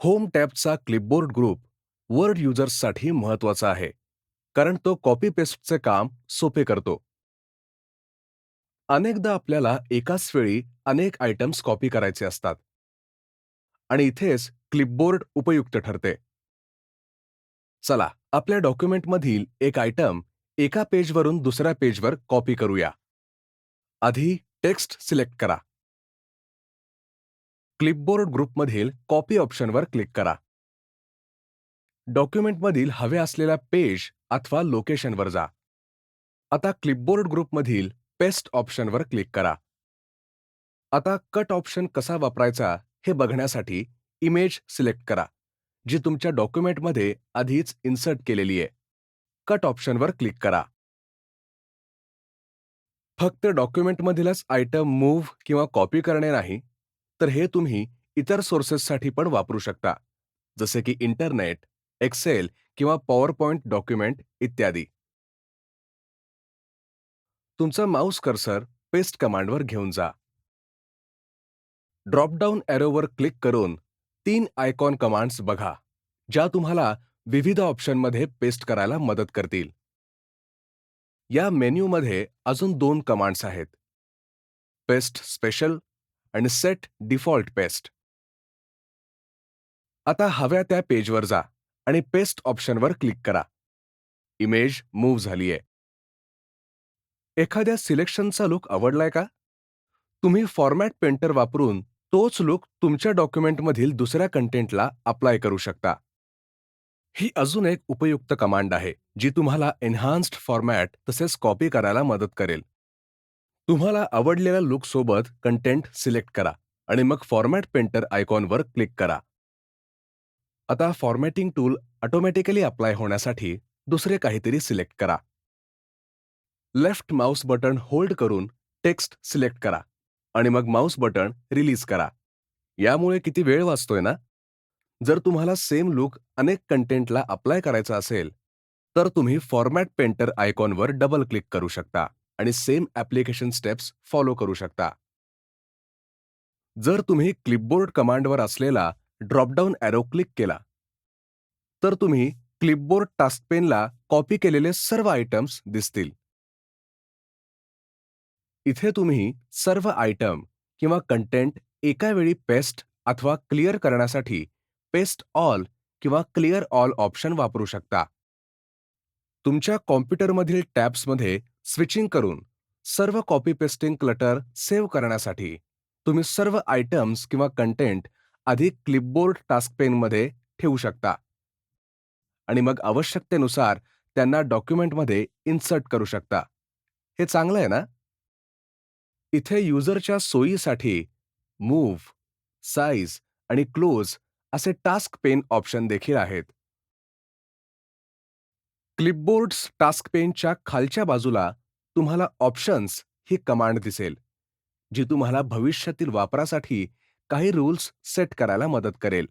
Home टॅबचा clipboard group word युजर्ससाठी महत्वाचा आहे, कारण तो कॉपी पेस्टचे काम सोपे करतो. अनेकदा आपल्याला एकाच वेळी अनेक आयटम्स कॉपी करायचे असतात आणि इथेच क्लिपबोर्ड उपयुक्त ठरते. चला, आपल्या डॉक्युमेंटमधील एक आयटम एका पेजवरून दुसऱ्या पेजवर कॉपी करूया. आधी टेक्स्ट सिलेक्ट करा. क्लिपबोर्ड ग्रुपमधील कॉपी ऑप्शनवर क्लिक करा. डॉक्युमेंटमधील हवे असलेल्या पेज अथवा लोकेशनवर जा. आता क्लिपबोर्ड ग्रुपमधील पेस्ट ऑप्शनवर क्लिक करा. आता कट ऑप्शन कसा वापरायचा हे बघण्यासाठी इमेज सिलेक्ट करा, जी तुमच्या डॉक्युमेंटमध्ये आधीच इन्सर्ट केलेली आहे. कट ऑप्शनवर क्लिक करा. फक्त डॉक्युमेंटमधीलच आयटम मूव्ह किंवा कॉपी करणे नाही, तर हे तुम्ही इतर सोर्सेससाठी पण वापरू शकता, जसे की इंटरनेट, एक्सेल किंवा पॉवर पॉइंट डॉक्युमेंट इत्यादी. तुमचा माऊस कर्सर पेस्ट कमांडवर घेऊन जा. ड्रॉपडाऊन एरोवर क्लिक करून 3 आयकॉन कमांड्स बघा, ज्या तुम्हाला विविध ऑप्शनमध्ये पेस्ट करायला मदत करतील. या मेन्यूमध्ये अजून 2 कमांड्स आहेत: पेस्ट स्पेशल आणि सेट डिफॉल्ट पेस्ट. आता हव्या त्या पेजवर जा आणि पेस्ट ऑप्शनवर क्लिक करा. इमेज मूव्ह झालीय. एखाद्या सिलेक्शनचा लुक आवडलाय का? तुम्ही फॉर्मॅट पेंटर वापरून तोच लुक तुमच्या डॉक्युमेंटमधील दुसऱ्या कंटेंटला अप्लाय करू शकता. ही अजून एक उपयुक्त कमांड आहे, जी तुम्हाला एन्हान्स्ड फॉर्मॅट तसेच कॉपी करायला मदत करेल. तुम्हाला आवडलेल्या लुकसोबत कंटेंट सिलेक्ट करा आणि मग फॉर्मॅट पेंटर आयकॉनवर क्लिक करा. आता फॉर्मॅटिंग टूल ऑटोमॅटिकली अप्लाय होण्यासाठी दुसरे काहीतरी सिलेक्ट करा. लेफ्ट माउस बटन होल्ड करून टेक्स्ट सिलेक्ट करा आणि मग माउस बटन रिलीज करा. यामुळे किती वेळ वाचतोय ना? जर तुम्हाला सेम लुक अनेक कंटेंटला अप्लाय करायचा असेल, तर तुम्ही फॉर्मॅट पेंटर आयकॉनवर डबल क्लिक करू शकता आणि सेम ॲप्लिकेशन स्टेप्स फॉलो करू शकता. जर तुम्ही क्लिपबोर्ड कमांडवर असलेला ड्रॉपडाऊन एरो क्लिक केला, तर तुम्ही क्लिपबोर्ड टास्कपेनला कॉपी केलेले सर्व आयटम्स दिसतील. इथे तुम्ही सर्व आयटम किंवा कंटेंट एका वेळी पेस्ट अथवा क्लिअर करण्यासाठी पेस्ट ऑल किंवा क्लिअर ऑल ऑप्शन वापरू शकता. तुमच्या कॉम्प्युटरमधील टॅब्समध्ये स्विचिंग करून सर्व कॉपी पेस्टिंग क्लटर सेव्ह करण्यासाठी तुम्ही सर्व आयटम्स किंवा कंटेंट आधी क्लिपबोर्ड टास्कपेनमध्ये ठेवू शकता आणि मग आवश्यकतेनुसार त्यांना डॉक्युमेंटमध्ये इन्सर्ट करू शकता. हे चांगलं आहे ना? इथे युजरच्या सोयीसाठी मूव्ह, साइज आणि क्लोज असे टास्क पेन ऑप्शन देखील आहेत. क्लिपबोर्ड्स टास्क पेनच्या खालच्या बाजूला तुम्हाला ऑप्शन्स ही कमांड दिसेल, जी तुम्हाला भविष्यातील वापरासाठी काही रूल्स सेट करायला मदत करेल.